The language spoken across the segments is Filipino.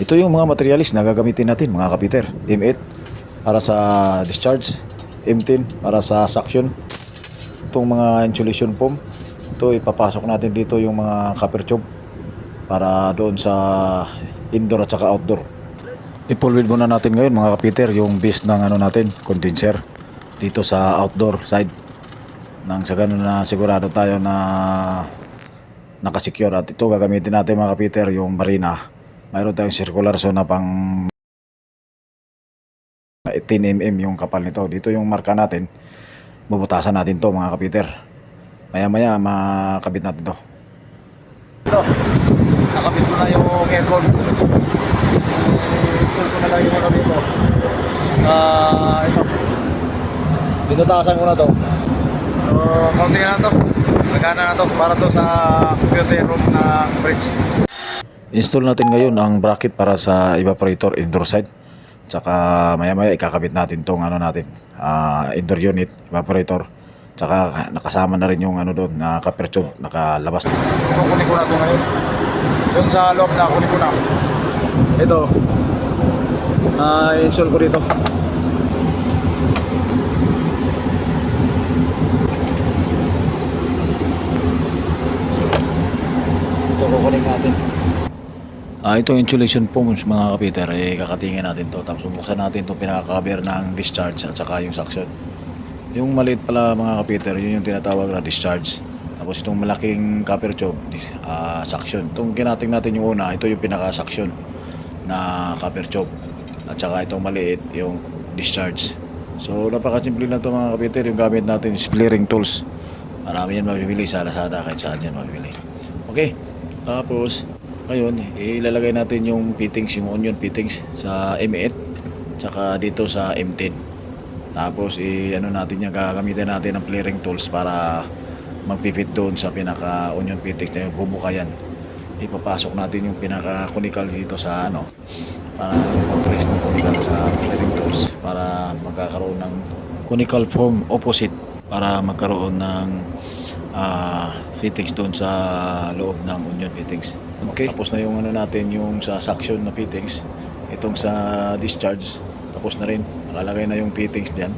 Ito yung mga materialis na gagamitin natin mga kapiter. M8 para sa discharge, M10 para sa suction. Itong mga insulation foam, ito ipapasok natin dito yung mga copper tube para doon sa indoor at saka outdoor. I-full weld muna natin ngayon mga kapiter yung base ng ano natin, condenser dito sa outdoor side. Nang sa ganun na sigurado tayo na nakasecure. At ito gagamitin natin mga kapiter yung marina. Mayroon tayong circular so na pang 18mm yung kapal nito. Dito yung marka natin. Bubutasan natin to mga kapiter. Maya maya makabit natin to. Ito, nakabit ko na yung aircon. Install ko na lang yung ano dito. Ito. Binutasan ko na to. So, kaunti na to. Nagana na to para to sa computer room ng bridge. Install natin ngayon ang bracket para sa evaporator indoor side. Tsaka maya maya ikakabit natin tong ano natin, indoor unit, evaporator. Tsaka nakasama na rin yung ano doon na copper tube nakalabas. Kukunin ko na to ngayon. Doon sa loob na kunin ko na. Ito. Install ko dito. Ito kukunin natin. Ito insulation foam mga kapiter, kakatingin natin to, tapos bubuksan natin itong pinaka-cover ng discharge at saka yung suction. Yung maliit pala mga kapiter, yun yung tinatawag na discharge. Tapos itong malaking copper tube, suction. Itong kinating natin yung una, ito yung pinaka-suction na copper tube. At saka itong maliit, yung discharge. So napakasimple lang ito mga kapiter, yung gamit natin is flaring tools. Marami yan mabibili sa Lazada, kahit saan yan mabibili. Okay, tapos ngayon, ilalagay natin yung fittings, yung onion fittings sa M8 tsaka dito sa M10. Tapos ano natin yan, gagamitin natin ang flaring tools para magpipit doon sa pinaka onion fittings na yung bubukayan. Ipapasok natin yung pinaka conical dito sa ano, para compress ng conical sa flaring tools para magkakaroon ng conical form opposite, para magkaroon ng fittings doon sa loob ng onion fittings. Okay, tapos na yung ano natin, yung sa suction na fittings. Itong sa discharge tapos na rin, nakalagay na yung fittings dyan,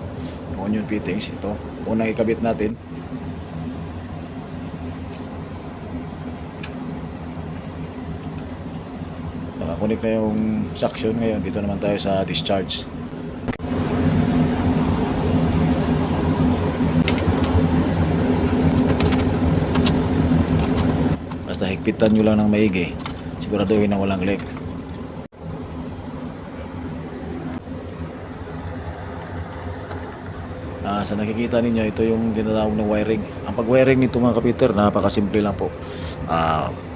yung onion fittings. Ito unang ikabit natin. Nakakunik na yung suction. Ngayon dito naman tayo sa discharge. Basta higpitan nyo lang ng maigi, siguraduhin na walang leak. Sa nakikita ninyo, ito yung tinatawag ng wiring. Ang pag-wiring nito mga kapiter, napakasimple lang po.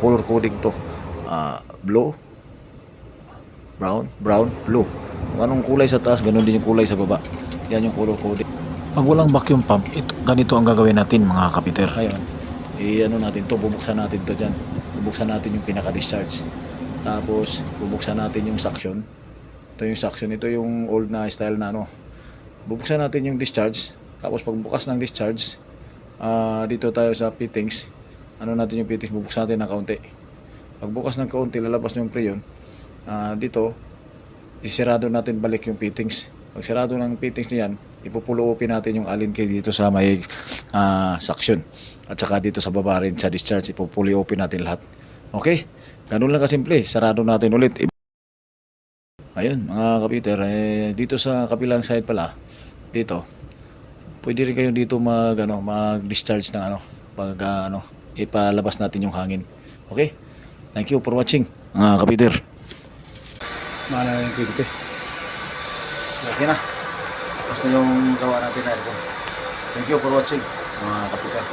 Color coding to, blue, brown, blue. Kung anong kulay sa taas, ganun din yung kulay sa baba. Yan yung color coding. Pag walang vacuum pump, ganito ang gagawin natin mga kapiter. Ngayon, ano natin to, bubuksan natin to dyan. Bubuksan natin yung pinaka-discharge. Tapos, bubuksan natin yung suction. Ito yung suction. Ito yung old na style na ano. Bubuksan natin yung discharge. Tapos, pagbukas ng discharge, dito tayo sa fittings. Ano natin yung fittings, bubuksan natin ng kaunti. Pagbukas ng kaunti, lalabas yung preyon. Dito, isirado natin balik yung fittings. Pag sirado ng fittings niyan, ipupulo-upin natin yung allen key dito sa may suction. At saka dito sa baba rin sa discharge, ipupulo-upin natin lahat. Okay? Ganun lang kasimple. Sarado natin ulit. Ayun mga kapiter, dito sa kabilang side pala, dito, pwede rin kayo dito mag-discharge ng pag ipalabas natin yung hangin. Okay? Thank you for watching mga kapiter. Mana yung pwede. Okay na. Tapos na yung gawa natin na aircon. Thank you for watching mga kapiter.